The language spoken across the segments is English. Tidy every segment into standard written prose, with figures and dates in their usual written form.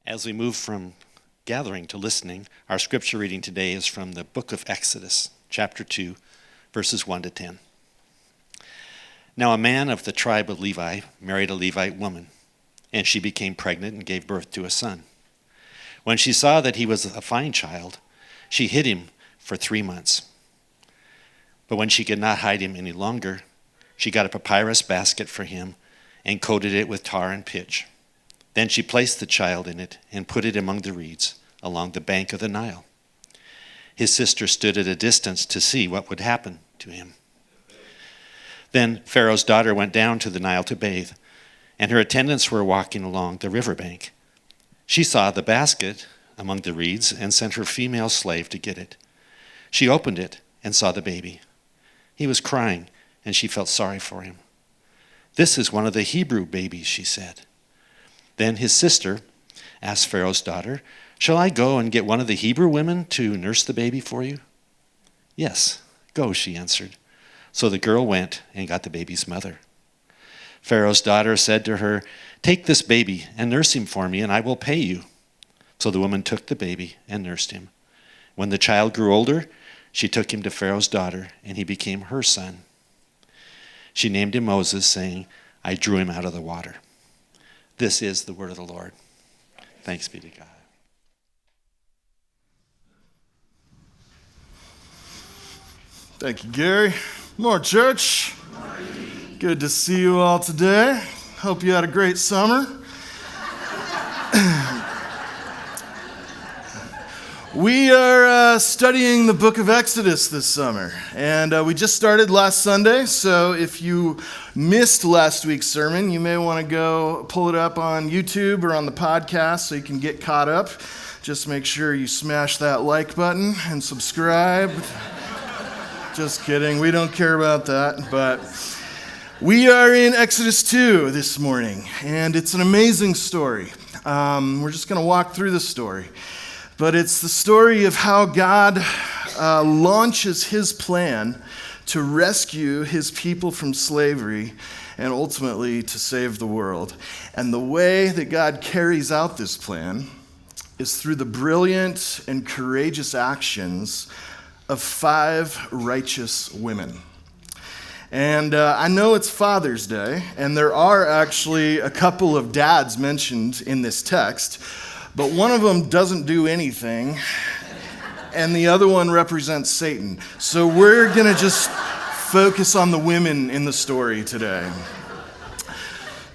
As we move from gathering to listening, our scripture reading today is from the book of Exodus, chapter 2, verses 1 to 10. Now a man of the tribe of Levi married a Levite woman, and she became pregnant and gave birth to a son. When she saw that he was a fine child, she hid him for 3 months. But when she could not hide him any longer, she got a papyrus basket for him and coated it with tar and pitch. Then she placed the child in it and put it among the reeds along the bank of the Nile. His sister stood at a distance to see what would happen to him. Then Pharaoh's daughter went down to the Nile to bathe, and her attendants were walking along the riverbank. She saw the basket among the reeds and sent her female slave to get it. She opened it and saw the baby. He was crying, and she felt sorry for him. "This is one of the Hebrew babies," she said. Then his sister asked Pharaoh's daughter, "Shall I go and get one of the Hebrew women to nurse the baby for you?" "Yes, go," she answered. So the girl went and got the baby's mother. Pharaoh's daughter said to her, "Take this baby and nurse him for me, and I will pay you." So the woman took the baby and nursed him. When the child grew older, she took him to Pharaoh's daughter, and he became her son. She named him Moses, saying, "I drew him out of the water." This is the word of the Lord. Thanks be to God. Thank you, Gary. More church. Good to see you all today. Hope you had a great summer. We are studying the book of Exodus this summer, and we just started last Sunday, so if you missed last week's sermon, you may want to go pull it up on YouTube or on the podcast so you can get caught up. Just make sure you smash that like button and subscribe. Just kidding, we don't care about that, but we are in Exodus 2 this morning, and it's an amazing story. We're just going to walk through the story. But it's the story of how God launches his plan to rescue his people from slavery and ultimately to save the world. And the way that God carries out this plan is through the brilliant and courageous actions of 5 righteous women. And I know it's Father's Day, and there are actually a couple of dads mentioned in this text. But one of them doesn't do anything, and the other one represents Satan. So we're going to just focus on the women in the story today.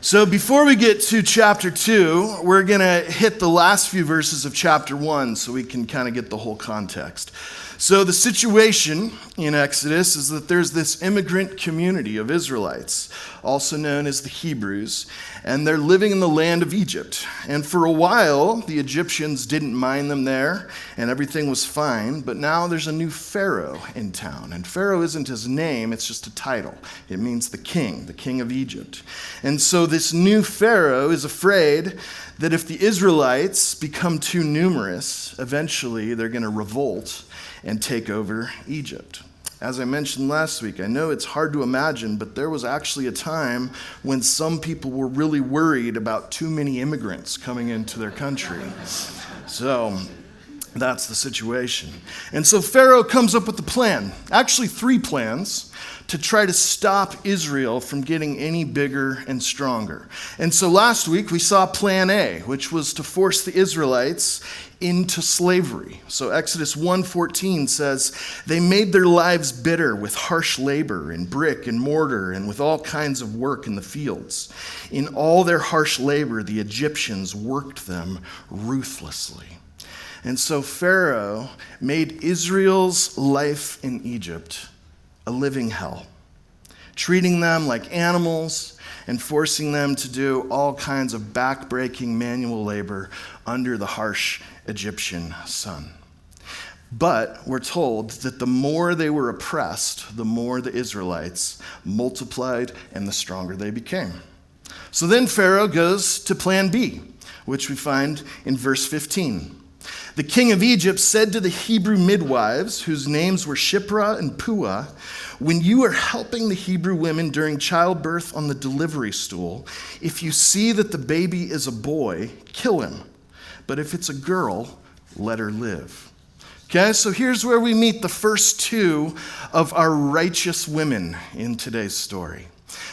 So before we get to chapter 2, we're going to hit the last few verses of chapter 1 so we can kind of get the whole context. So the situation in Exodus is that there's this immigrant community of Israelites, also known as the Hebrews, and they're living in the land of Egypt. And for a while, the Egyptians didn't mind them there, and everything was fine, but now there's a new Pharaoh in town. And Pharaoh isn't his name, it's just a title. It means the king of Egypt. And so this new Pharaoh is afraid that if the Israelites become too numerous, eventually they're going to revolt and take over Egypt. As I mentioned last week, I know it's hard to imagine, but there was actually a time when some people were really worried about too many immigrants coming into their country. So that's the situation. And so Pharaoh comes up with a plan, actually 3 plans, to try to stop Israel from getting any bigger and stronger. And so last week we saw plan A, which was to force the Israelites into slavery. So Exodus 1:14 says, "They made their lives bitter with harsh labor in brick and mortar and with all kinds of work in the fields. In all their harsh labor, the Egyptians worked them ruthlessly." And so Pharaoh made Israel's life in Egypt a living hell, treating them like animals and forcing them to do all kinds of back-breaking manual labor under the harsh Egyptian sun. But we're told that the more they were oppressed, the more the Israelites multiplied and the stronger they became. So then Pharaoh goes to plan B, which we find in verse 15. The king of Egypt said to the Hebrew midwives, whose names were Shiphrah and Puah, "When you are helping the Hebrew women during childbirth on the delivery stool, if you see that the baby is a boy, kill him. but if it's a girl, let her live. Okay, so here's where we meet the first two of our righteous women in today's story.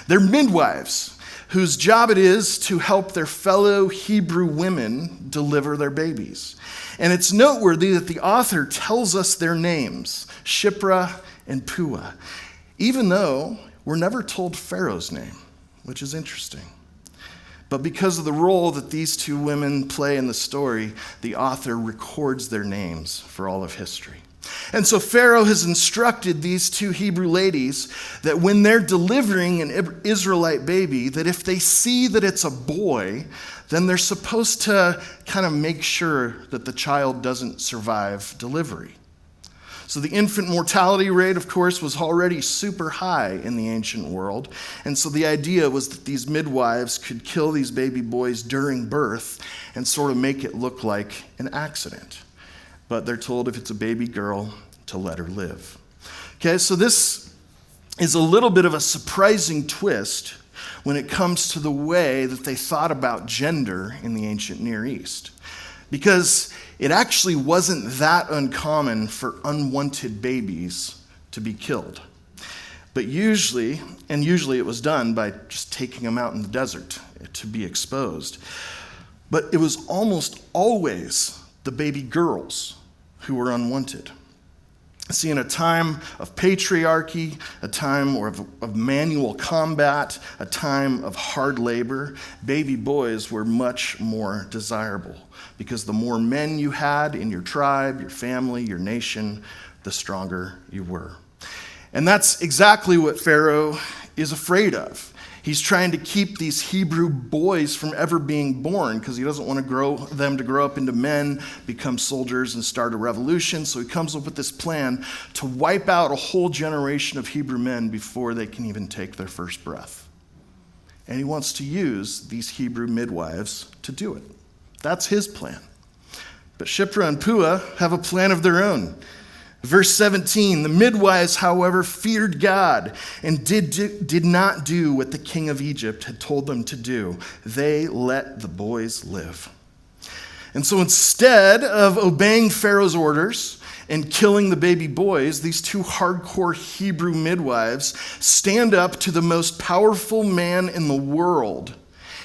They're midwives whose job it is to help their fellow Hebrew women deliver their babies. And it's noteworthy that the author tells us their names, Shiphrah and Puah, even though we're never told Pharaoh's name, which is interesting. But because of the role that these two women play in the story, the author records their names for all of history. And so Pharaoh has instructed these two Hebrew ladies that when they're delivering an Israelite baby, that if they see that it's a boy, then they're supposed to kind of make sure that the child doesn't survive delivery. So the infant mortality rate, of course, was already super high in the ancient world. And so the idea was that these midwives could kill these baby boys during birth and sort of make it look like an accident. But they're told if it's a baby girl, to let her live. Okay, so this is a little bit of a surprising twist when it comes to the way that they thought about gender in the ancient Near East. Because it actually wasn't that uncommon for unwanted babies to be killed. But usually it was done by just taking them out in the desert to be exposed. But it was almost always the baby girls who were unwanted. See, in a time of patriarchy, a time of manual combat, a time of hard labor, baby boys were much more desirable because the more men you had in your tribe, your family, your nation, the stronger you were. And that's exactly what Pharaoh is afraid of. He's trying to keep these Hebrew boys from ever being born because he doesn't want them to grow up into men, become soldiers, and start a revolution. So he comes up with this plan to wipe out a whole generation of Hebrew men before they can even take their first breath. And he wants to use these Hebrew midwives to do it. That's his plan. But Shiphrah and Puah have a plan of their own. Verse 17, the midwives, however, feared God and did not do what the king of Egypt had told them to do. They let the boys live. And so instead of obeying Pharaoh's orders and killing the baby boys, these two hardcore Hebrew midwives stand up to the most powerful man in the world,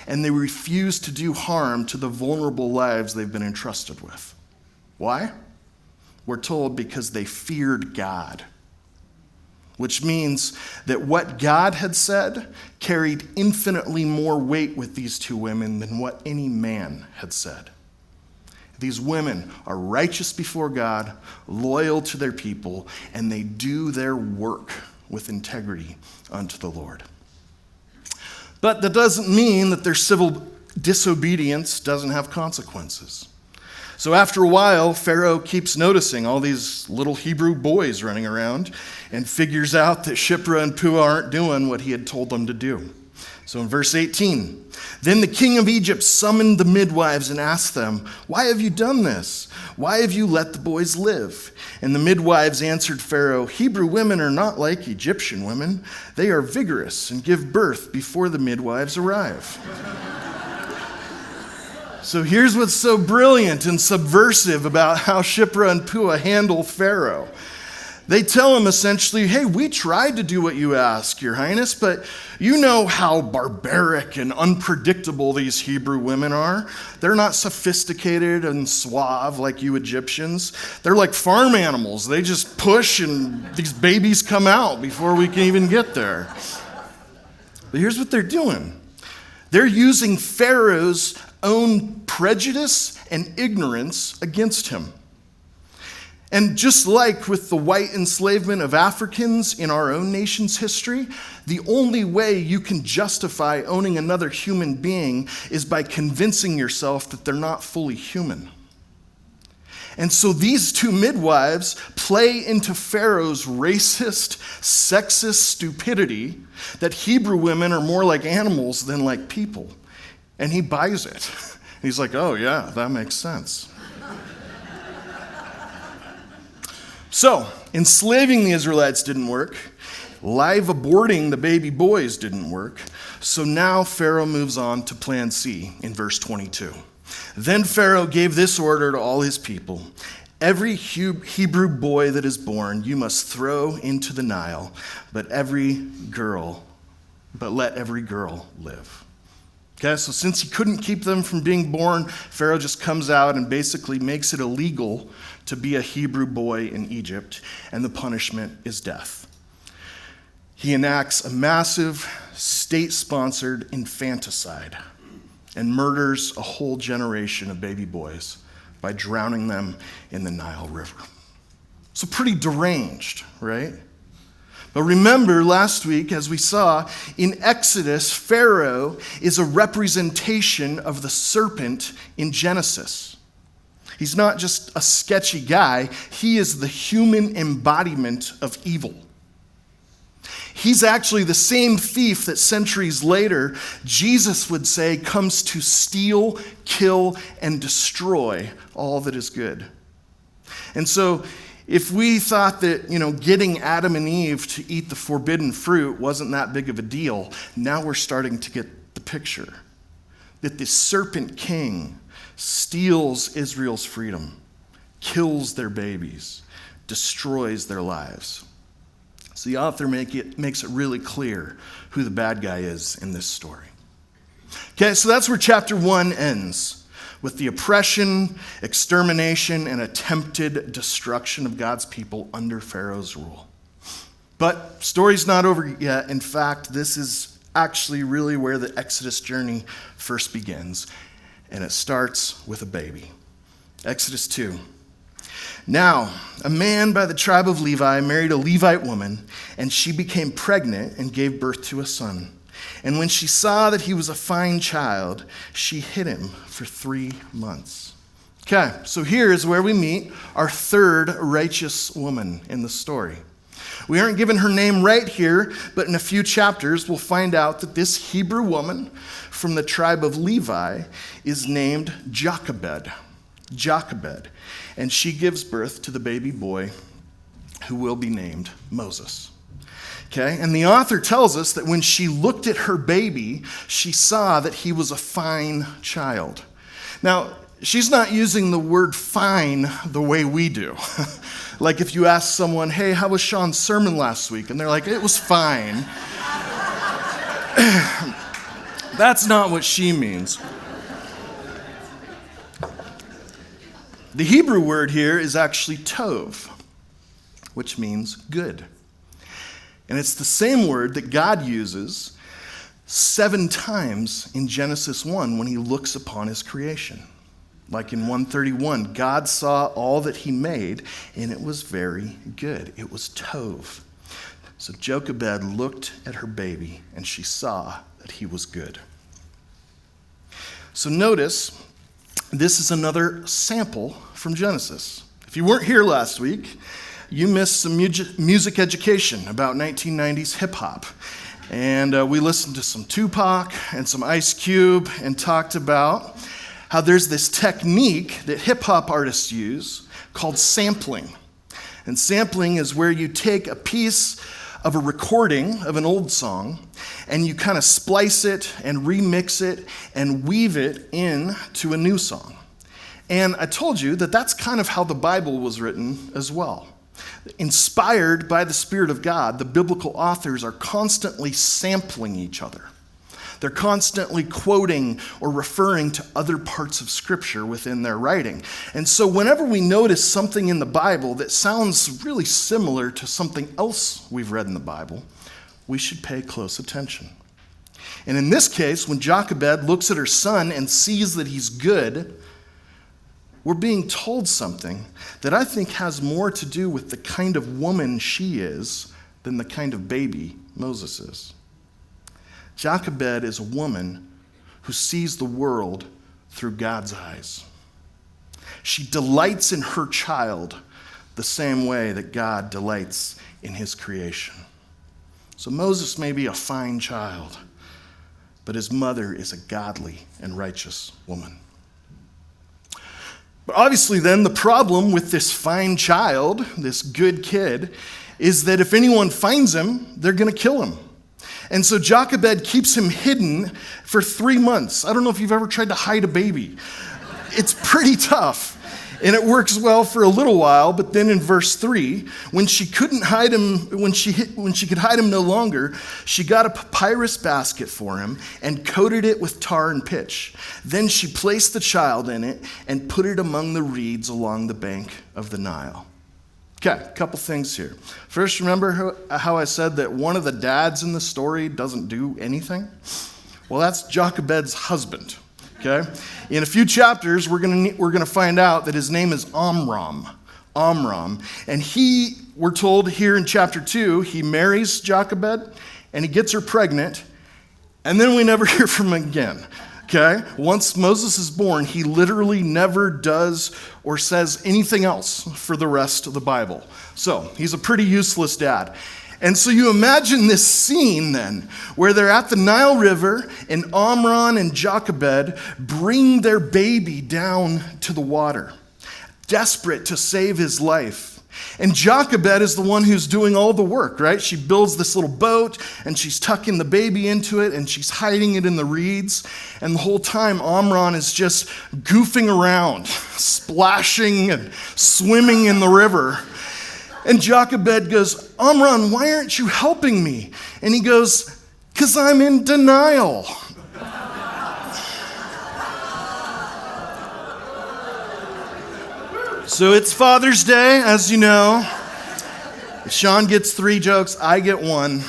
and they refuse to do harm to the vulnerable lives they've been entrusted with. Why? We're told because they feared God, which means that what God had said carried infinitely more weight with these two women than what any man had said. These women are righteous before God, loyal to their people, and they do their work with integrity unto the Lord. But that doesn't mean that their civil disobedience doesn't have consequences. So after a while, Pharaoh keeps noticing all these little Hebrew boys running around and figures out that Shiphrah and Puah aren't doing what he had told them to do. So in verse 18, then the king of Egypt summoned the midwives and asked them, why have you done this? Why have you let the boys live? And the midwives answered Pharaoh, Hebrew women are not like Egyptian women. They are vigorous and give birth before the midwives arrive. So here's what's so brilliant and subversive about how Shiphrah and Puah handle Pharaoh. They tell him essentially, hey, we tried to do what you ask, Your Highness, but you know how barbaric and unpredictable these Hebrew women are. They're not sophisticated and suave like you Egyptians. They're like farm animals. They just push and these babies come out before we can even get there. But here's what they're doing. They're using Pharaoh's own prejudice and ignorance against him. And just like with the white enslavement of Africans in our own nation's history, the only way you can justify owning another human being is by convincing yourself that they're not fully human. And so these two midwives play into Pharaoh's racist, sexist stupidity that Hebrew women are more like animals than like people. And he buys it. He's like, oh yeah, that makes sense. So, enslaving the Israelites didn't work. Live aborting the baby boys didn't work. So now Pharaoh moves on to plan C in verse 22. Then Pharaoh gave this order to all his people: every Hebrew boy that is born you must throw into the Nile, but let every girl live. Okay, so since he couldn't keep them from being born, Pharaoh just comes out and basically makes it illegal to be a Hebrew boy in Egypt, and the punishment is death. He enacts a massive state-sponsored infanticide and murders a whole generation of baby boys by drowning them in the Nile River. So pretty deranged, right? But remember last week, as we saw, in Exodus, Pharaoh is a representation of the serpent in Genesis. He's not just a sketchy guy, he is the human embodiment of evil. He's actually the same thief that centuries later Jesus would say comes to steal, kill, and destroy all that is good. And so if we thought that, getting Adam and Eve to eat the forbidden fruit wasn't that big of a deal, now we're starting to get the picture. That this serpent king steals Israel's freedom, kills their babies, destroys their lives. So the author makes it really clear who the bad guy is in this story. Okay, so that's where chapter 1 ends, with the oppression, extermination, and attempted destruction of God's people under Pharaoh's rule. But story's not over yet. In fact, this is actually really where the Exodus journey first begins, and it starts with a baby. Exodus 2. Now, a man by the tribe of Levi married a Levite woman, and she became pregnant and gave birth to a son. And when she saw that he was a fine child, she hid him for 3 months. Okay, so here is where we meet our third righteous woman in the story. We aren't given her name right here, but in a few chapters we'll find out that this Hebrew woman from the tribe of Levi is named Jochebed. And she gives birth to the baby boy who will be named Moses. Okay, and the author tells us that when she looked at her baby, she saw that he was a fine child. Now, she's not using the word fine the way we do. Like if you ask someone, hey, how was Sean's sermon last week? And they're like, it was fine. That's not what she means. The Hebrew word here is actually tov, which means good. And it's the same word that God uses 7 times in Genesis 1 when he looks upon his creation. Like in 131, God saw all that he made, and it was very good. It was tov. So Jochebed looked at her baby, and she saw that he was good. So notice, this is another sample from Genesis. If you weren't here last week, you missed some music education about 1990s hip-hop. And we listened to some Tupac and some Ice Cube and talked about how there's this technique that hip-hop artists use called sampling. And sampling is where you take a piece of a recording of an old song and you kind of splice it and remix it and weave it into a new song. And I told you that that's kind of how the Bible was written as well. Inspired by the Spirit of God, the biblical authors are constantly sampling each other. They're constantly quoting or referring to other parts of Scripture within their writing. And so whenever we notice something in the Bible that sounds really similar to something else we've read in the Bible, we should pay close attention. And in this case, when Jochebed looks at her son and sees that he's good, we're being told something that I think has more to do with the kind of woman she is than the kind of baby Moses is. Jochebed is a woman who sees the world through God's eyes. She delights in her child the same way that God delights in his creation. So Moses may be a fine child, but his mother is a godly and righteous woman. But obviously then the problem with this fine child, this good kid, is that if anyone finds him, they're going to kill him. And so Jochebed keeps him hidden for 3 months. I don't know if you've ever tried to hide a baby. it's pretty tough. And it works well for a little while, but then in verse 3, when she could hide him no longer, she got a papyrus basket for him and coated it with tar and pitch. Then she placed the child in it and put it among the reeds along the bank of the Nile. Okay, a couple things here. First, remember how I said that one of the dads in the story doesn't do anything? Well, that's Jochebed's husband. Okay? In a few chapters, we're gonna find out that his name is Amram. And we're told here in chapter 2, he marries Jochebed, and he gets her pregnant, and then we never hear from him again. Okay? Once Moses is born, he literally never does or says anything else for the rest of the Bible. So, he's a pretty useless dad. And so you imagine this scene then, where they're at the Nile River, and Amram and Jochebed bring their baby down to the water, desperate to save his life. And Jochebed is the one who's doing all the work, right? She builds this little boat, and she's tucking the baby into it, and she's hiding it in the reeds. And the whole time, Amram is just goofing around, splashing and swimming in the river. And Jochebed goes, Amram, why aren't you helping me? And he goes, because I'm in denial. So it's Father's Day, as you know. Sean gets 3 jokes, I get 1.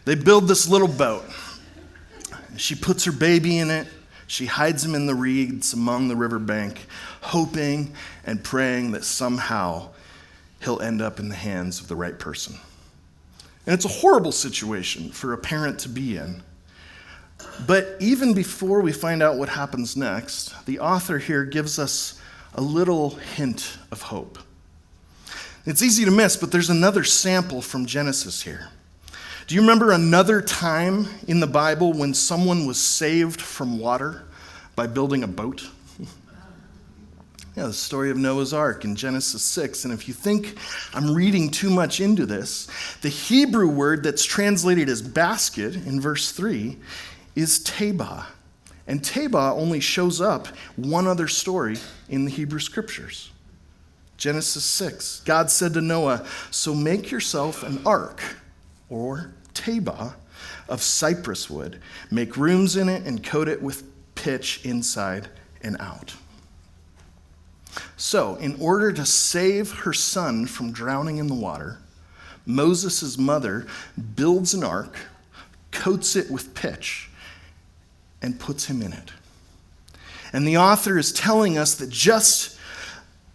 They build this little boat. She puts her baby in it. She hides him in the reeds among the riverbank, hoping and praying that somehow he'll end up in the hands of the right person. And it's a horrible situation for a parent to be in. But even before we find out what happens next, the author here gives us a little hint of hope. It's easy to miss, but there's another sample from Genesis here. Do you remember another time in the Bible when someone was saved from water by building a boat? Yeah, the story of Noah's Ark in Genesis 6. And if you think I'm reading too much into this, the Hebrew word that's translated as basket in verse 3 is tebah. And tebah only shows up one other story in the Hebrew scriptures. Genesis 6, God said to Noah, so make yourself an ark, or tebah, of cypress wood. Make rooms in it and coat it with pitch inside and out. So, in order to save her son from drowning in the water, Moses' mother builds an ark, coats it with pitch, and puts him in it. And the author is telling us that just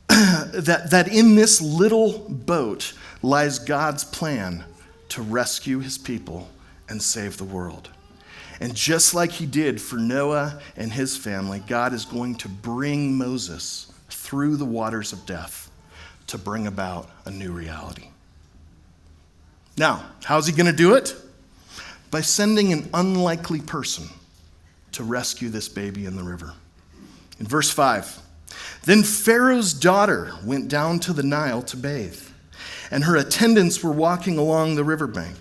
that in this little boat lies God's plan to rescue his people and save the world. And just like he did for Noah and his family, God is going to bring Moses through the waters of death to bring about a new reality. Now, how's he going to do it? By sending an unlikely person to rescue this baby in the river. In verse 5, then Pharaoh's daughter went down to the Nile to bathe, and her attendants were walking along the riverbank.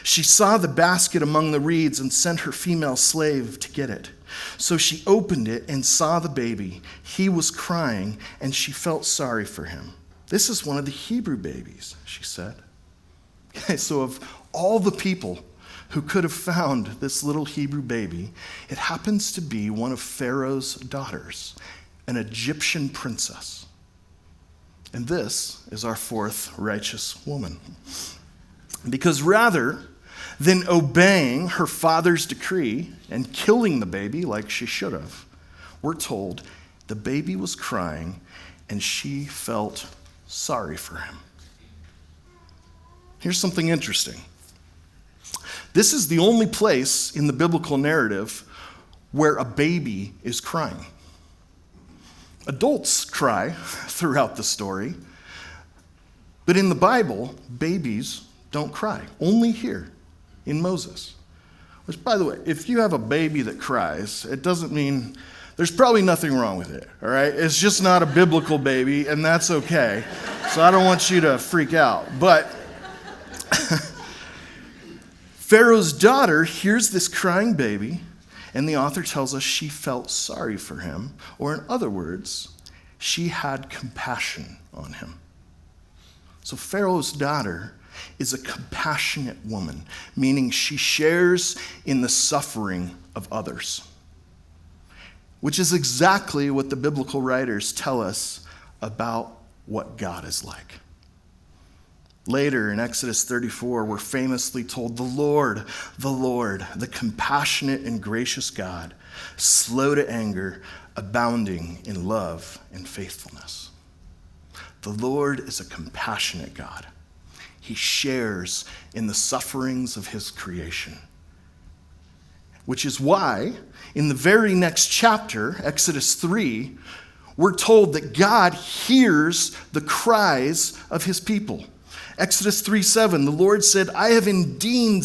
She saw the basket among the reeds and sent her female slave to get it. So she opened it and saw the baby. He was crying, and she felt sorry for him. This is one of the Hebrew babies, she said. Okay, so of all the people who could have found this little Hebrew baby, it happens to be one of Pharaoh's daughters, an Egyptian princess. And this is our fourth righteous woman. Because rather than obeying her father's decree and killing the baby like she should have, we're told the baby was crying and she felt sorry for him. Here's something interesting. This is the only place in the biblical narrative where a baby is crying. Adults cry throughout the story, but in the Bible, babies don't cry. Only here in Moses. Which, by the way, if you have a baby that cries, it doesn't mean there's probably nothing wrong with it, all right? It's just not a biblical baby, and that's okay. So I don't want you to freak out. But Pharaoh's daughter hears this crying baby, And the author tells us she felt sorry for him, or in other words, she had compassion on him. So Pharaoh's daughter is a compassionate woman, meaning she shares in the suffering of others, which is exactly what the biblical writers tell us about what God is like. Later in Exodus 34, we're famously told, the Lord, the compassionate and gracious God, slow to anger, abounding in love and faithfulness. The Lord is a compassionate God. He shares in the sufferings of his creation, which is why in the very next chapter, Exodus 3, we're told that God hears the cries of his people. Exodus 3:7, the Lord said, I have indeed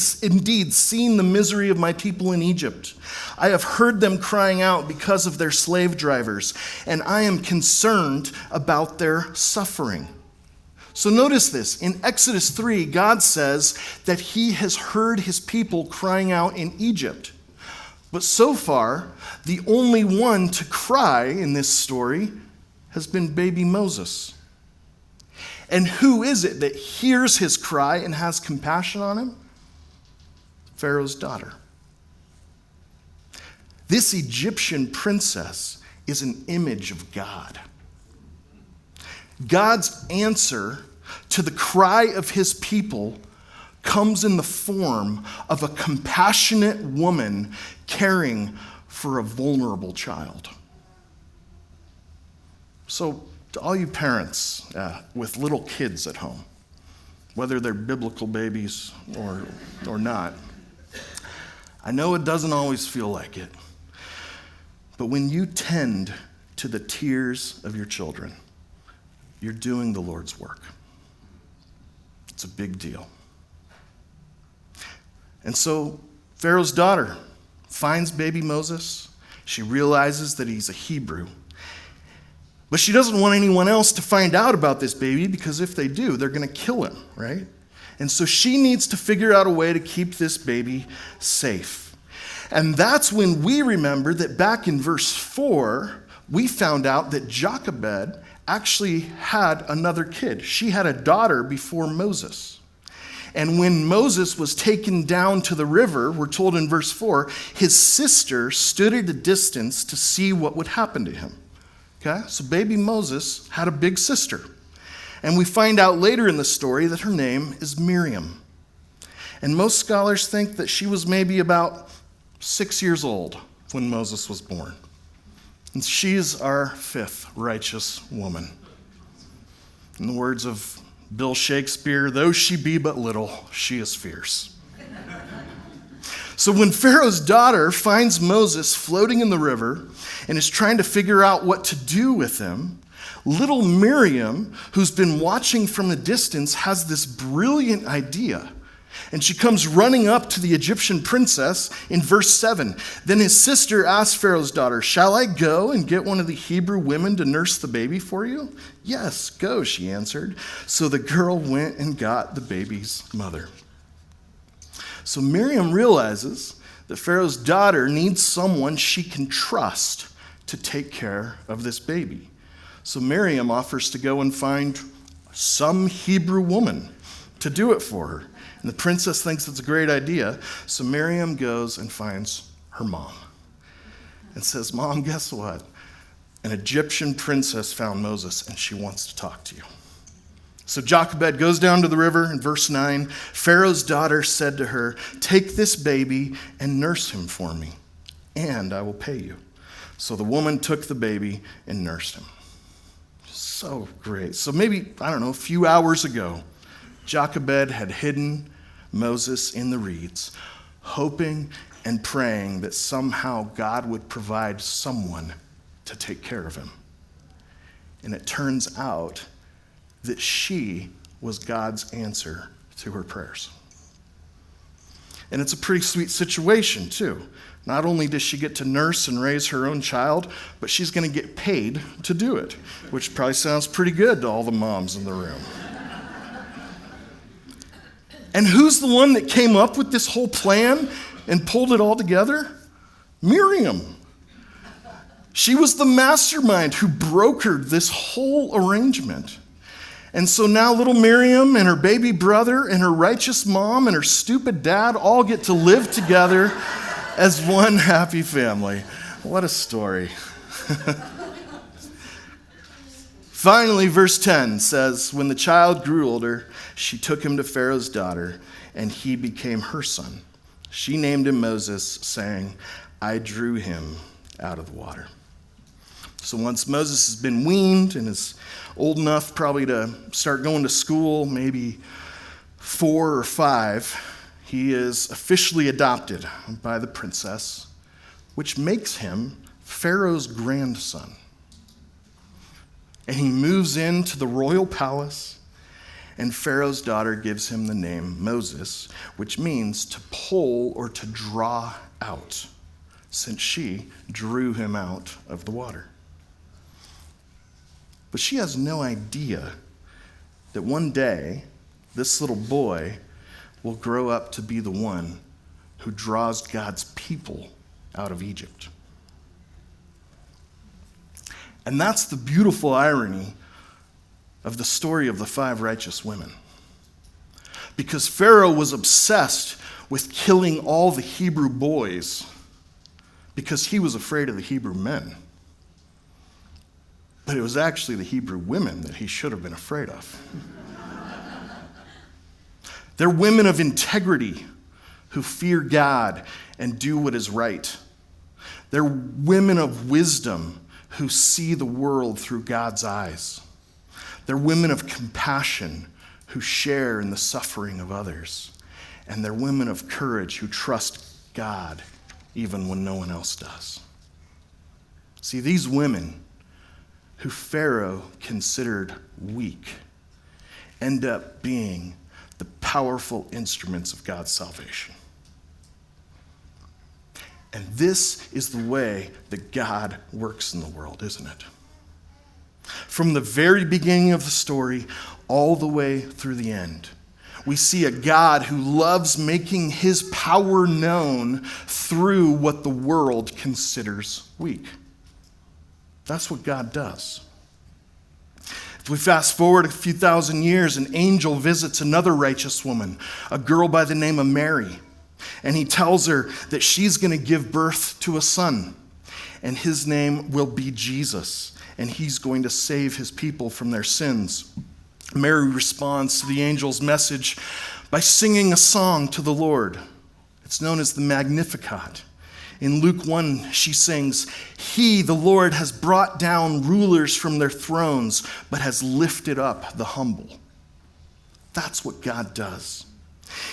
seen the misery of my people in Egypt. I have heard them crying out because of their slave drivers, and I am concerned about their suffering. So notice this. In Exodus 3, God says that he has heard his people crying out in Egypt. But so far, the only one to cry in this story has been baby Moses. And who is it that hears his cry and has compassion on him? Pharaoh's daughter. This Egyptian princess is an image of God. God's answer to the cry of his people comes in the form of a compassionate woman caring for a vulnerable child. So, to all you parents with little kids at home, whether they're biblical babies or not, I know it doesn't always feel like it, but when you tend to the tears of your children, you're doing the Lord's work. It's a big deal. And so Pharaoh's daughter finds baby Moses. She realizes that he's a Hebrew. But she doesn't want anyone else to find out about this baby because if they do, they're going to kill him, right? And so she needs to figure out a way to keep this baby safe. And that's when we remember that back in verse 4, we found out that Jochebed actually had another kid. She had a daughter before Moses. And when Moses was taken down to the river, we're told in verse 4, his sister stood at a distance to see what would happen to him. Okay? So baby Moses had a big sister. And we find out later in the story that her name is Miriam. And most scholars think that she was maybe about 6 years old when Moses was born. And she's our fifth righteous woman. In the words of Bill Shakespeare, though she be but little, she is fierce. So when Pharaoh's daughter finds Moses floating in the river and is trying to figure out what to do with him, little Miriam, who's been watching from a distance, has this brilliant idea. And she comes running up to the Egyptian princess in verse 7. Then his sister asked Pharaoh's daughter, "Shall I go and get one of the Hebrew women to nurse the baby for you?" "Yes, go," she answered. So the girl went and got the baby's mother. So Miriam realizes that Pharaoh's daughter needs someone she can trust to take care of this baby. So Miriam offers to go and find some Hebrew woman to do it for her. And the princess thinks it's a great idea. So Miriam goes and finds her mom and says, "Mom, guess what? An Egyptian princess found Moses and she wants to talk to you." So Jochebed goes down to the river in verse 9. Pharaoh's daughter said to her, "Take this baby and nurse him for me, and I will pay you." So the woman took the baby and nursed him. So great. So maybe, a few hours ago, Jochebed had hidden Moses in the reeds, hoping and praying that somehow God would provide someone to take care of him. And it turns out that she was God's answer to her prayers. And it's a pretty sweet situation, too. Not only does she get to nurse and raise her own child, but she's going to get paid to do it, which probably sounds pretty good to all the moms in the room. And who's the one that came up with this whole plan and pulled it all together? Miriam. She was the mastermind who brokered this whole arrangement. And so now little Miriam and her baby brother and her righteous mom and her stupid dad all get to live together as one happy family. What a story. Finally, verse 10 says, when the child grew older, she took him to Pharaoh's daughter, and he became her son. She named him Moses, saying, I drew him out of the water. So once Moses has been weaned and is old enough probably to start going to school, maybe 4 or 5, he is officially adopted by the princess, which makes him Pharaoh's grandson. And he moves into the royal palace, and Pharaoh's daughter gives him the name Moses, which means to pull or to draw out, since she drew him out of the water. But she has no idea that one day this little boy will grow up to be the one who draws God's people out of Egypt. And that's the beautiful irony of the story of the 5 righteous women. Because Pharaoh was obsessed with killing all the Hebrew boys because he was afraid of the Hebrew men. But it was actually the Hebrew women that he should have been afraid of. They're women of integrity who fear God and do what is right. They're women of wisdom who see the world through God's eyes. They're women of compassion who share in the suffering of others. And they're women of courage who trust God even when no one else does. See, these women who Pharaoh considered weak end up being the powerful instruments of God's salvation. And this is the way that God works in the world, isn't it? From the very beginning of the story all the way through the end, we see a God who loves making his power known through what the world considers weak. That's what God does. If we fast forward a few thousand years, an angel visits another righteous woman, a girl by the name of Mary. And he tells her that she's going to give birth to a son. And his name will be Jesus. And he's going to save his people from their sins. Mary responds to the angel's message by singing a song to the Lord. It's known as the Magnificat. In Luke 1, she sings, He, the Lord, has brought down rulers from their thrones, but has lifted up the humble. That's what God does.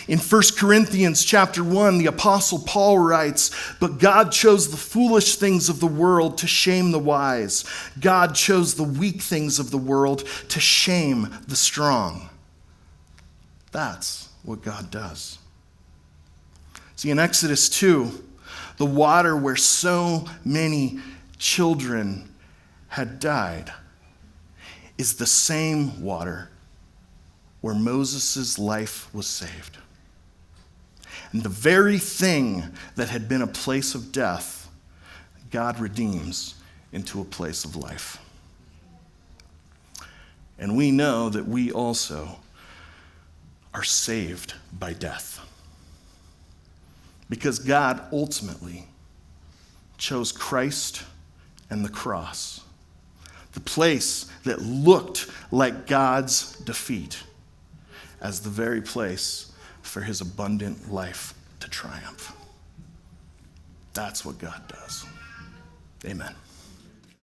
In 1 Corinthians chapter 1, the Apostle Paul writes, But God chose the foolish things of the world to shame the wise. God chose the weak things of the world to shame the strong. That's what God does. See, in Exodus 2, the water where so many children had died is the same water where Moses' life was saved. And the very thing that had been a place of death, God redeems into a place of life. And we know that we also are saved by death. Because God ultimately chose Christ and the cross, the place that looked like God's defeat, as the very place for his abundant life to triumph. That's what God does. Amen.